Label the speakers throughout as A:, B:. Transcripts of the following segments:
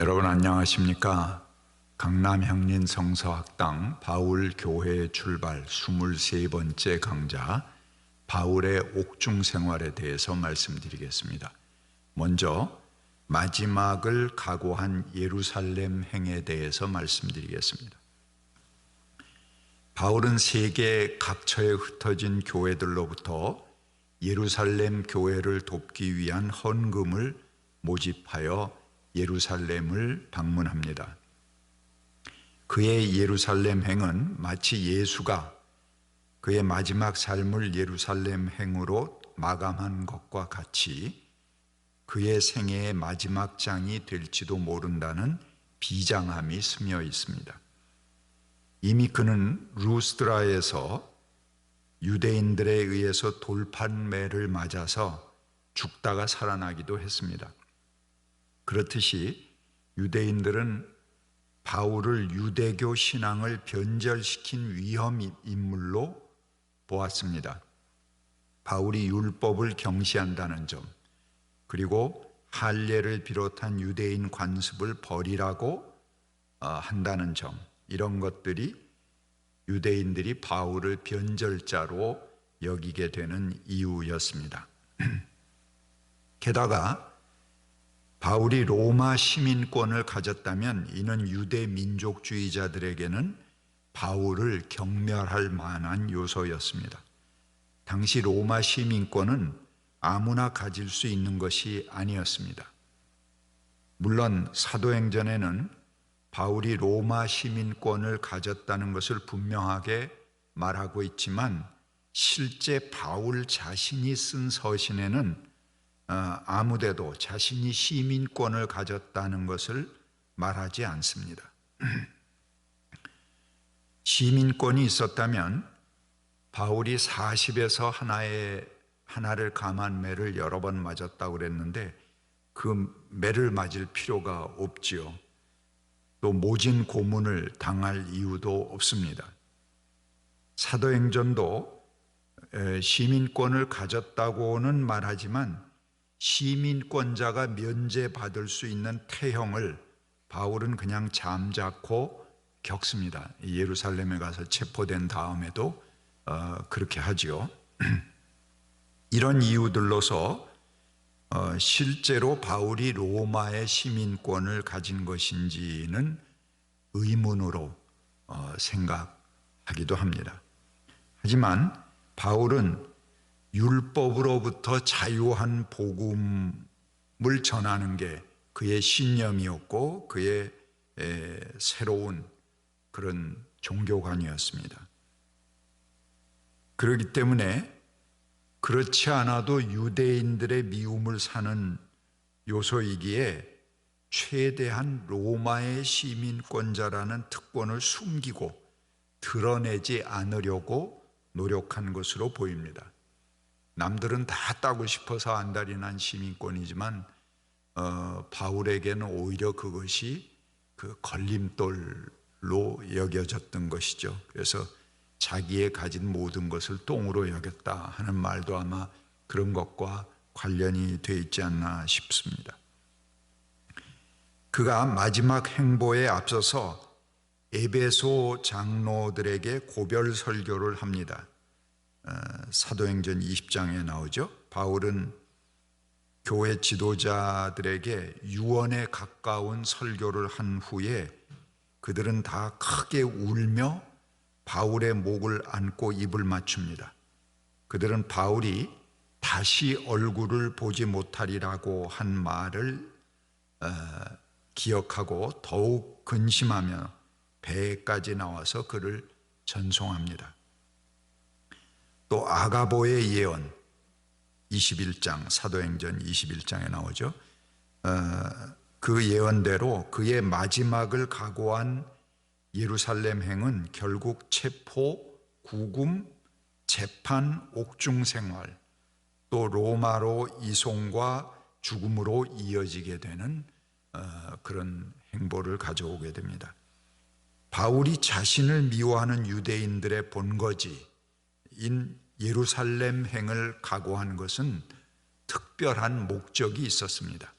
A: 여러분 안녕하십니까? 강남 향린 성서학당 바울교회 출발 23번째 강좌 바울의 옥중 생활에 대해서 말씀드리겠습니다. 먼저 마지막을 각오한 예루살렘 행에 대해서 말씀드리겠습니다. 바울은 세계 각처에 흩어진 교회들로부터 예루살렘 교회를 돕기 위한 헌금을 모집하여 예루살렘을 방문합니다. 그의 예루살렘 행은 마치 예수가 그의 마지막 삶을 예루살렘 행으로 마감한 것과 같이 그의 생애의 마지막 장이 될지도 모른다는 비장함이 스며 있습니다. 이미 그는 루스드라에서 유대인들에 의해서 돌판매를 맞아서 죽다가 살아나기도 했습니다. 그렇듯이 유대인들은 바울을 유대교 신앙을 변절시킨 위험 인물로 보았습니다. 바울이 율법을 경시한다는 점, 그리고 할례를 비롯한 유대인 관습을 버리라고 한다는 점, 이런 것들이 유대인들이 바울을 변절자로 여기게 되는 이유였습니다. 게다가 바울이 로마 시민권을 가졌다면 이는 유대 민족주의자들에게는 바울을 경멸할 만한 요소였습니다. 당시 로마 시민권은 아무나 가질 수 있는 것이 아니었습니다. 물론 사도행전에는 바울이 로마 시민권을 가졌다는 것을 분명하게 말하고 있지만 실제 바울 자신이 쓴 서신에는 아무데도 자신이 시민권을 가졌다는 것을 말하지 않습니다. 시민권이 있었다면 바울이 40에서 하나를 감한 매를 여러 번 맞았다고 그랬는데 그 매를 맞을 필요가 없지요. 또 모진 고문을 당할 이유도 없습니다. 사도행전도 시민권을 가졌다고는 말하지만 시민권자가 면제받을 수 있는 태형을 바울은 그냥 잠자코 겪습니다. 예루살렘에 가서 체포된 다음에도 그렇게 하지요. 이런 이유들로서 실제로 바울이 로마의 시민권을 가진 것인지는 의문으로 생각하기도 합니다. 하지만 바울은 율법으로부터 자유한 복음을 전하는 게 그의 신념이었고 그의 새로운 그런 종교관이었습니다. 그렇기 때문에 그렇지 않아도 유대인들의 미움을 사는 요소이기에 최대한 로마의 시민권자라는 특권을 숨기고 드러내지 않으려고 노력한 것으로 보입니다. 남들은 다 따고 싶어서 안달이 난 시민권이지만 바울에게는 오히려 그것이 그 걸림돌로 여겨졌던 것이죠. 그래서 자기의 가진 모든 것을 똥으로 여겼다 하는 말도 아마 그런 것과 관련이 되어 있지 않나 싶습니다. 그가 마지막 행보에 앞서서 에베소 장로들에게 고별 설교를 합니다. 사도행전 20장에 나오죠. 바울은 교회 지도자들에게 유언에 가까운 설교를 한 후에 그들은 다 크게 울며 바울의 목을 안고 입을 맞춥니다. 그들은 바울이 다시 얼굴을 보지 못하리라고 한 말을 기억하고 더욱 근심하며 배까지 나와서 그를 전송합니다. 또 아가보의 예언 21장 사도행전 21장에 나오죠. 그 예언대로 그의 마지막을 각오한 예루살렘 행은 결국 체포, 구금, 재판, 옥중 생활, 또 로마로 이송과 죽음으로 이어지게 되는 그런 행보를 가져오게 됩니다. 바울이 자신을 미워하는 유대인들의 본거지인 예루살렘 행을 각오한 것은 특별한 목적이 있었습니다.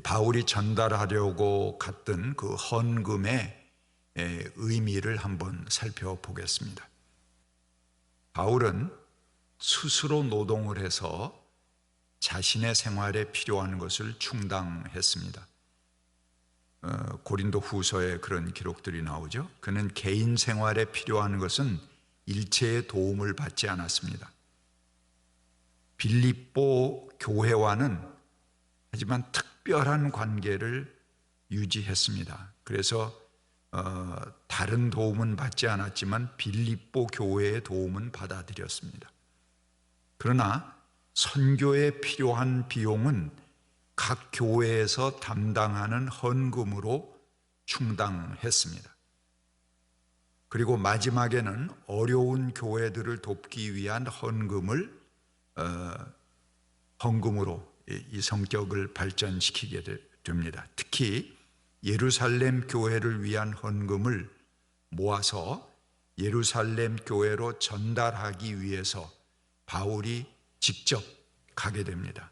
A: 바울이 전달하려고 갔던 그 헌금의 의미를 한번 살펴보겠습니다. 바울은 스스로 노동을 해서 자신의 생활에 필요한 것을 충당했습니다. 고린도 후서에 그런 기록들이 나오죠. 그는 개인 생활에 필요한 것은 일체의 도움을 받지 않았습니다. 빌립보 교회와는 하지만 특별한 관계를 유지했습니다. 그래서 다른 도움은 받지 않았지만 빌립보 교회의 도움은 받아들였습니다. 그러나 선교에 필요한 비용은 각 교회에서 담당하는 헌금으로 충당했습니다. 그리고 마지막에는 어려운 교회들을 돕기 위한 헌금으로 이 성격을 발전시키게 됩니다. 특히 예루살렘 교회를 위한 헌금을 모아서 예루살렘 교회로 전달하기 위해서 바울이 직접 가게 됩니다.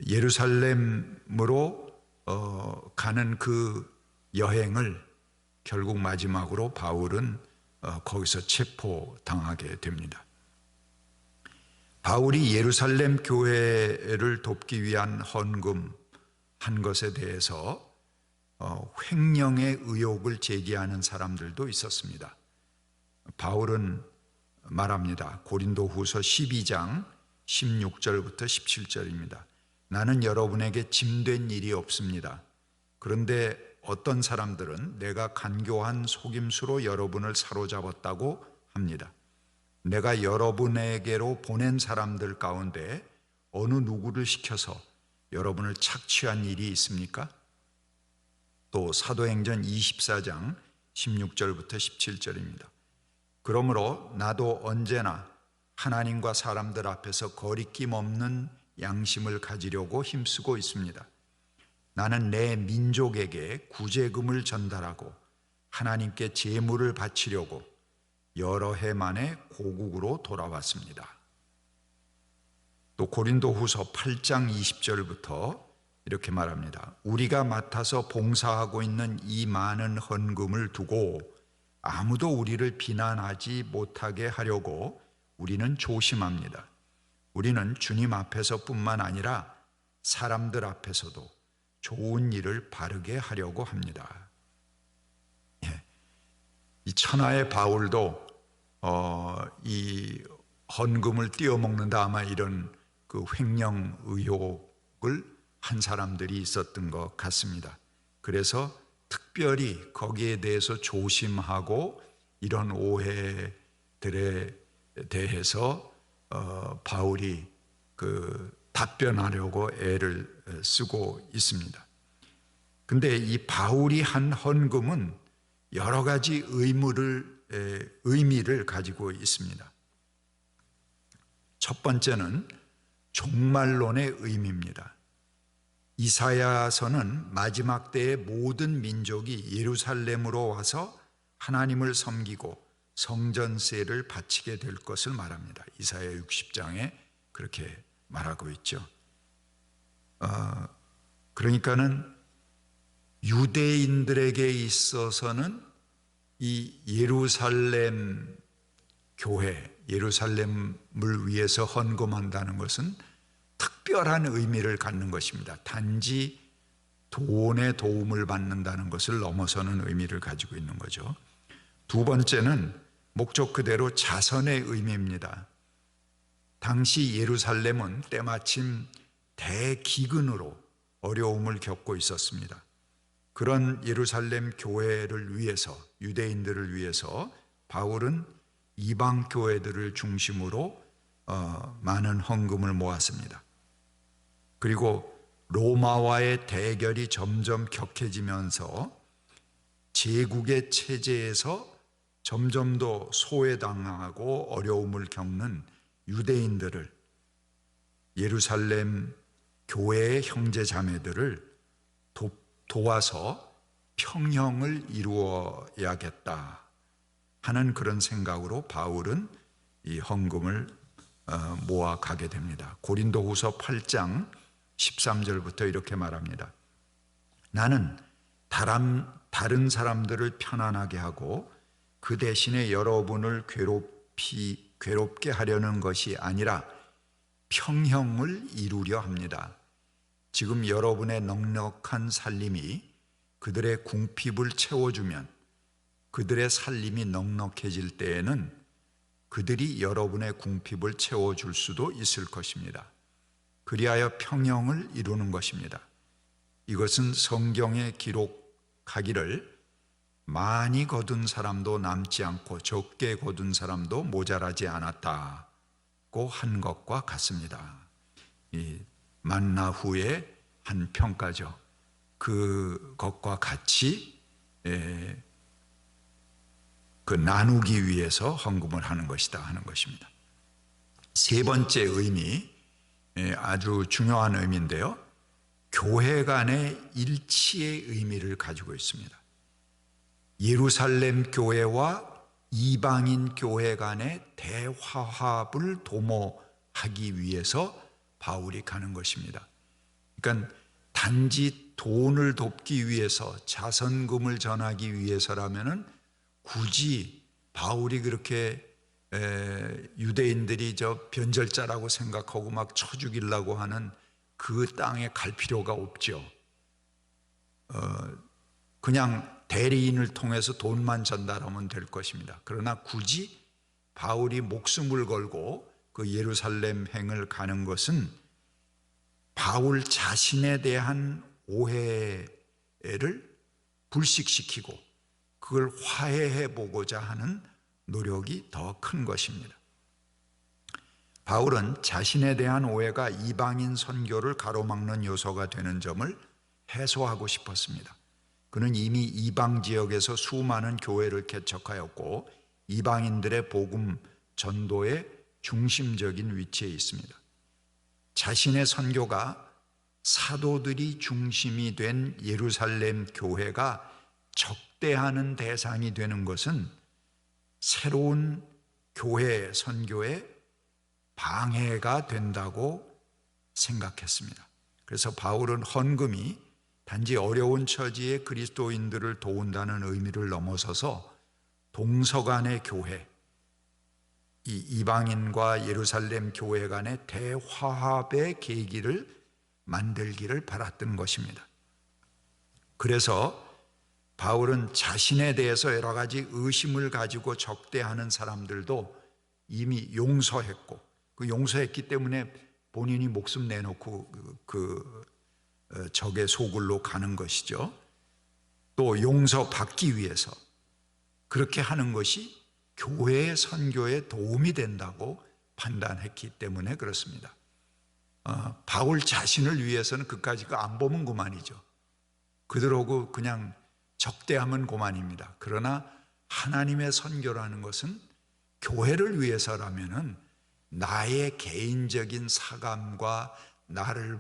A: 예루살렘으로 가는 그 여행을 결국 마지막으로 바울은 거기서 체포당하게 됩니다. 바울이 예루살렘 교회를 돕기 위한 헌금한 것에 대해서 횡령의 의혹을 제기하는 사람들도 있었습니다. 바울은 말합니다. 고린도후서 12장 16절부터 17절입니다. 나는 여러분에게 짐된 일이 없습니다. 그런데 어떤 사람들은 내가 간교한 속임수로 여러분을 사로잡았다고 합니다. 내가 여러분에게로 보낸 사람들 가운데 어느 누구를 시켜서 여러분을 착취한 일이 있습니까? 또 사도행전 24장 16절부터 17절입니다. 그러므로 나도 언제나 하나님과 사람들 앞에서 거리낌 없는 양심을 가지려고 힘쓰고 있습니다. 나는 내 민족에게 구제금을 전달하고 하나님께 제물을 바치려고 여러 해 만에 고국으로 돌아왔습니다. 또 고린도후서 8장 20절부터 이렇게 말합니다. 우리가 맡아서 봉사하고 있는 이 많은 헌금을 두고 아무도 우리를 비난하지 못하게 하려고 우리는 조심합니다. 우리는 주님 앞에서뿐만 아니라 사람들 앞에서도 좋은 일을 바르게 하려고 합니다. 이 천하의 바울도 이 헌금을 띄어먹는다 아마 이런 그 횡령 의혹을 한 사람들이 있었던 것 같습니다. 그래서 특별히 거기에 대해서 조심하고 이런 오해들에 대해서 바울이 답변하려고 애를 쓰고 있습니다. 근데 이 바울이 한 헌금은 여러 가지 의미를 가지고 있습니다. 첫 번째는 종말론의 의미입니다. 이사야서는 마지막 때의 모든 민족이 예루살렘으로 와서 하나님을 섬기고 성전세를 바치게 될 것을 말합니다. 이사야 60장에 그렇게 말하고 있죠. 그러니까는 유대인들에게 있어서는 이 예루살렘 교회, 예루살렘을 위해서 헌금한다는 것은 특별한 의미를 갖는 것입니다. 단지 돈의 도움을 받는다는 것을 넘어서는 의미를 가지고 있는 거죠. 두 번째는 목적 그대로 자선의 의미입니다. 당시 예루살렘은 때마침 대기근으로 어려움을 겪고 있었습니다. 그런 예루살렘 교회를 위해서, 유대인들을 위해서 바울은 이방 교회들을 중심으로 많은 헌금을 모았습니다. 그리고 로마와의 대결이 점점 격해지면서 제국의 체제에서 점점 더 소외당하고 어려움을 겪는 유대인들을, 예루살렘 교회의 형제 자매들을 도와서 평형을 이루어야겠다 하는 그런 생각으로 바울은 이 헌금을 모아가게 됩니다. 고린도후서 8장 13절부터 이렇게 말합니다. 나는 다른 사람들을 편안하게 하고 그 대신에 여러분을 괴롭게 하려는 것이 아니라 평형을 이루려 합니다. 지금 여러분의 넉넉한 살림이 그들의 궁핍을 채워주면 그들의 살림이 넉넉해질 때에는 그들이 여러분의 궁핍을 채워줄 수도 있을 것입니다. 그리하여 평형을 이루는 것입니다. 이것은 성경에 기록하기를 많이 거둔 사람도 남지 않고 적게 거둔 사람도 모자라지 않았다고 한 것과 같습니다. 이 만나 후에 한 평가죠. 그것과 같이 그 나누기 위해서 헌금을 하는 것이다 하는 것입니다. 세 번째 의미, 아주 중요한 의미인데요. 교회 간의 일치의 의미를 가지고 있습니다. 예루살렘 교회와 이방인 교회 간의 대화합을 도모하기 위해서 바울이 가는 것입니다. 그러니까 단지 돈을 돕기 위해서, 자선금을 전하기 위해서라면은 굳이 바울이 그렇게 유대인들이 저 변절자라고 생각하고 막 쳐 죽이려고 하는 그 땅에 갈 필요가 없죠. 그냥 대리인을 통해서 돈만 전달하면 될 것입니다. 그러나 굳이 바울이 목숨을 걸고 그 예루살렘 행을 가는 것은 바울 자신에 대한 오해를 불식시키고 그걸 화해해 보고자 하는 노력이 더 큰 것입니다. 바울은 자신에 대한 오해가 이방인 선교를 가로막는 요소가 되는 점을 해소하고 싶었습니다. 그는 이미 이방 지역에서 수많은 교회를 개척하였고 이방인들의 복음 전도의 중심적인 위치에 있습니다. 자신의 선교가 사도들이 중심이 된 예루살렘 교회가 적대하는 대상이 되는 것은 새로운 교회 선교에 방해가 된다고 생각했습니다. 그래서 바울은 헌금이 단지 어려운 처지의 그리스도인들을 도운다는 의미를 넘어서서 동서간의 교회, 이 이방인과 예루살렘 교회 간의 대화합의 계기를 만들기를 바랐던 것입니다. 그래서 바울은 자신에 대해서 여러 가지 의심을 가지고 적대하는 사람들도 이미 용서했고, 그 용서했기 때문에 본인이 목숨 내놓고 적의 소굴로 가는 것이죠. 또 용서받기 위해서 그렇게 하는 것이 교회의 선교에 도움이 된다고 판단했기 때문에 그렇습니다. 바울 자신을 위해서는 그까짓 거 안 보면 그만이죠. 그들하고 그냥 적대하면 그만입니다. 그러나 하나님의 선교라는 것은 교회를 위해서라면은 나의 개인적인 사감과 나를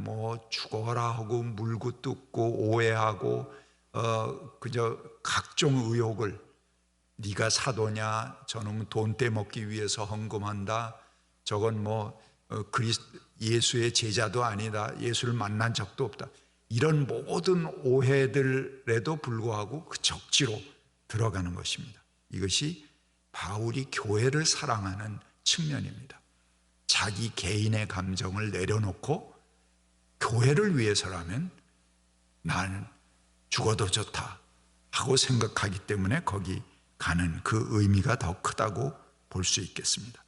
A: 죽어라 하고 물고 뜯고 오해하고 그저 각종 의혹을, 네가 사도냐, 저놈은 돈 떼먹기 위해서 헌금한다, 저건 예수의 제자도 아니다, 예수를 만난 적도 없다, 이런 모든 오해들에도 불구하고 그 적지로 들어가는 것입니다. 이것이 바울이 교회를 사랑하는 측면입니다. 자기 개인의 감정을 내려놓고 교회를 위해서라면 나는 죽어도 좋다 하고 생각하기 때문에 거기 가는 그 의미가 더 크다고 볼 수 있겠습니다.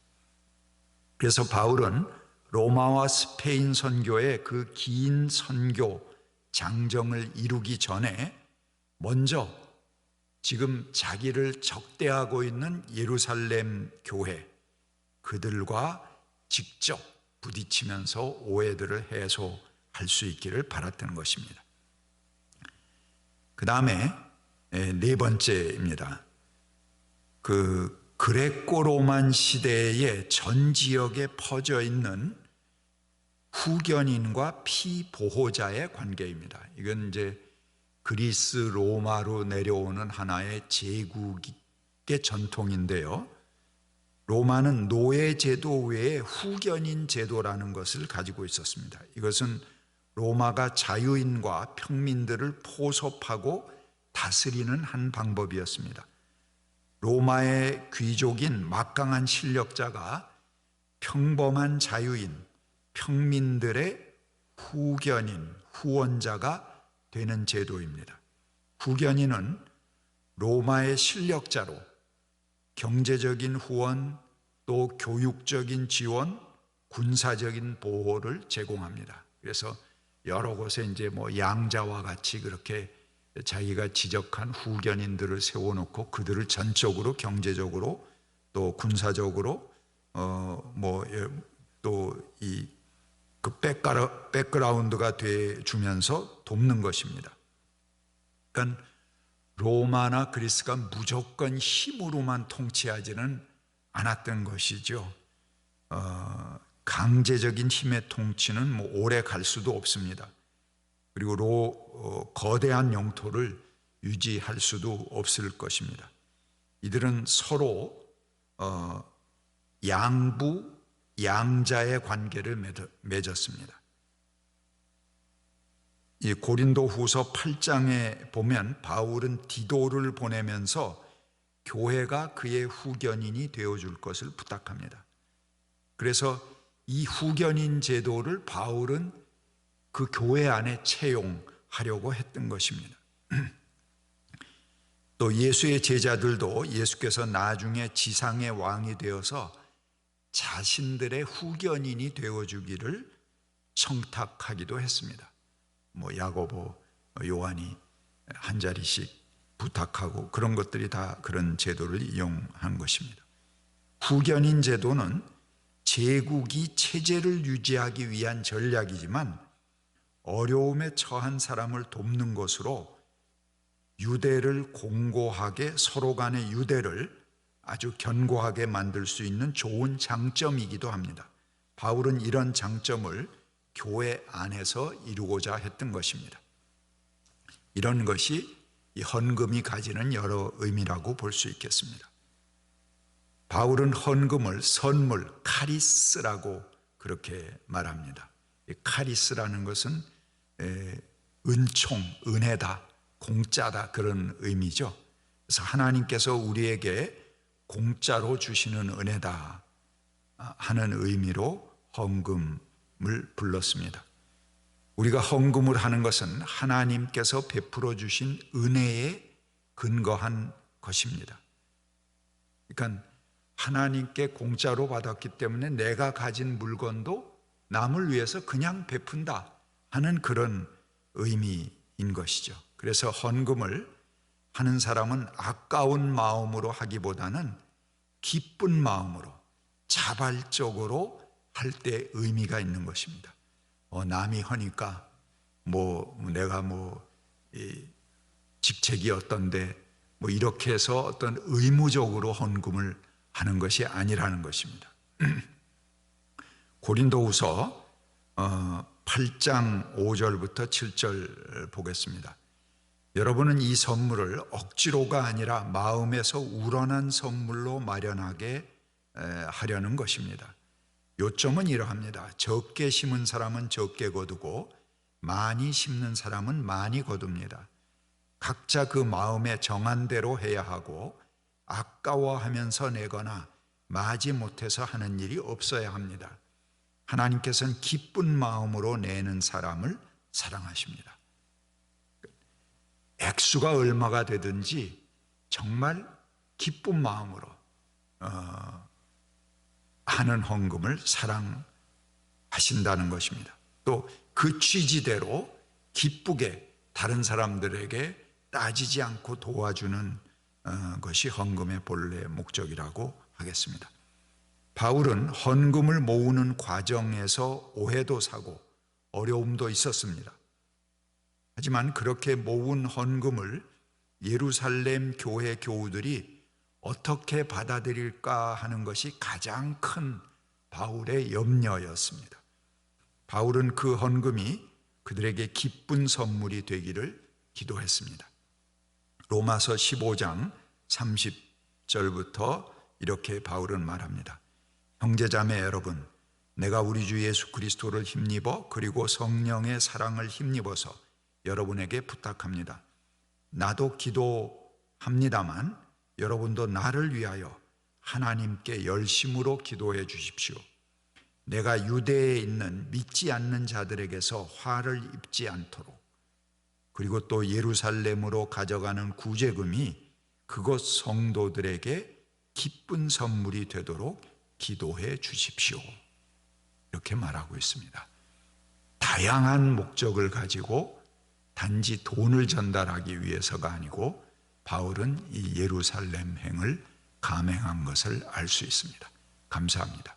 A: 그래서 바울은 로마와 스페인 선교의 그 긴 선교 장정을 이루기 전에 먼저 지금 자기를 적대하고 있는 예루살렘 교회, 그들과 직접 부딪히면서 오해들을 해소할 수 있기를 바랐던 것입니다. 그 다음에 네 번째입니다. 그 그레코 로만 시대의 전 지역에 퍼져 있는 후견인과 피보호자의 관계입니다. 이건 이제 그리스 로마로 내려오는 하나의 제국의 전통인데요. 로마는 노예 제도 외에 후견인 제도라는 것을 가지고 있었습니다. 이것은 로마가 자유인과 평민들을 포섭하고 다스리는 한 방법이었습니다. 로마의 귀족인 막강한 실력자가 평범한 자유인, 평민들의 후견인, 후원자가 되는 제도입니다. 후견인은 로마의 실력자로 경제적인 후원, 또 교육적인 지원, 군사적인 보호를 제공합니다. 그래서 여러 곳에 이제 뭐 양자와 같이 그렇게 자기가 지적한 후견인들을 세워놓고 그들을 전적으로 경제적으로 또 군사적으로 또 이 그 백그라운드가 돼 주면서 돕는 것입니다. 그러니까 로마나 그리스가 무조건 힘으로만 통치하지는 않았던 것이죠. 강제적인 힘의 통치는 뭐 오래 갈 수도 없습니다. 그리고 거대한 영토를 유지할 수도 없을 것입니다. 이들은 서로 양부, 양자의 관계를 맺었습니다. 이 고린도후서 8장에 보면 바울은 디도를 보내면서 교회가 그의 후견인이 되어줄 것을 부탁합니다. 그래서 이 후견인 제도를 바울은 그 교회 안에 채용하려고 했던 것입니다. 또 예수의 제자들도 예수께서 나중에 지상의 왕이 되어서 자신들의 후견인이 되어주기를 청탁하기도 했습니다. 뭐 야고보, 요한이 한 자리씩 부탁하고 그런 것들이 다 그런 제도를 이용한 것입니다. 후견인 제도는 제국이 체제를 유지하기 위한 전략이지만 어려움에 처한 사람을 돕는 것으로 유대를 공고하게 서로 간의 유대를 아주 견고하게 만들 수 있는 좋은 장점이기도 합니다. 바울은 이런 장점을 교회 안에서 이루고자 했던 것입니다. 이런 것이 이 헌금이 가지는 여러 의미라고 볼 수 있겠습니다. 바울은 헌금을 선물, 카리스라고 그렇게 말합니다. 이 카리스라는 것은 은총, 은혜다, 공짜다 그런 의미죠. 그래서 하나님께서 우리에게 공짜로 주시는 은혜다 하는 의미로 헌금을 불렀습니다. 우리가 헌금을 하는 것은 하나님께서 베풀어 주신 은혜에 근거한 것입니다. 그러니까 하나님께 공짜로 받았기 때문에 내가 가진 물건도 남을 위해서 그냥 베푼다 하는 그런 의미인 것이죠. 그래서 헌금을 하는 사람은 아까운 마음으로 하기보다는 기쁜 마음으로 자발적으로 할 때 의미가 있는 것입니다. 남이 하니까 내가 직책이 어떤데 이렇게 해서 어떤 의무적으로 헌금을 하는 것이 아니라는 것입니다. 고린도후서 8장 5절부터 7절 보겠습니다. 여러분은 이 선물을 억지로가 아니라 마음에서 우러난 선물로 마련하게 하려는 것입니다. 요점은 이러합니다. 적게 심은 사람은 적게 거두고 많이 심는 사람은 많이 거둡니다. 각자 그 마음에 정한 대로 해야 하고 아까워하면서 내거나 마지 못해서 하는 일이 없어야 합니다. 하나님께서는 기쁜 마음으로 내는 사람을 사랑하십니다. 액수가 얼마가 되든지 정말 기쁜 마음으로 하는 헌금을 사랑하신다는 것입니다. 또 그 취지대로 기쁘게 다른 사람들에게 따지지 않고 도와주는 것이 헌금의 본래 목적이라고 하겠습니다. 바울은 헌금을 모으는 과정에서 오해도 사고 어려움도 있었습니다. 하지만 그렇게 모은 헌금을 예루살렘 교회 교우들이 어떻게 받아들일까 하는 것이 가장 큰 바울의 염려였습니다. 바울은 그 헌금이 그들에게 기쁜 선물이 되기를 기도했습니다. 로마서 15장 30절부터 이렇게 바울은 말합니다. 형제자매 여러분, 내가 우리 주 예수 그리스도를 힘입어 그리고 성령의 사랑을 힘입어서 여러분에게 부탁합니다. 나도 기도합니다만 여러분도 나를 위하여 하나님께 열심으로 기도해 주십시오. 내가 유대에 있는 믿지 않는 자들에게서 화를 입지 않도록, 그리고 또 예루살렘으로 가져가는 구제금이 그곳 성도들에게 기쁜 선물이 되도록 기도해 주십시오. 이렇게 말하고 있습니다. 다양한 목적을 가지고 단지 돈을 전달하기 위해서가 아니고 바울은 이 예루살렘 행을 감행한 것을 알 수 있습니다. 감사합니다.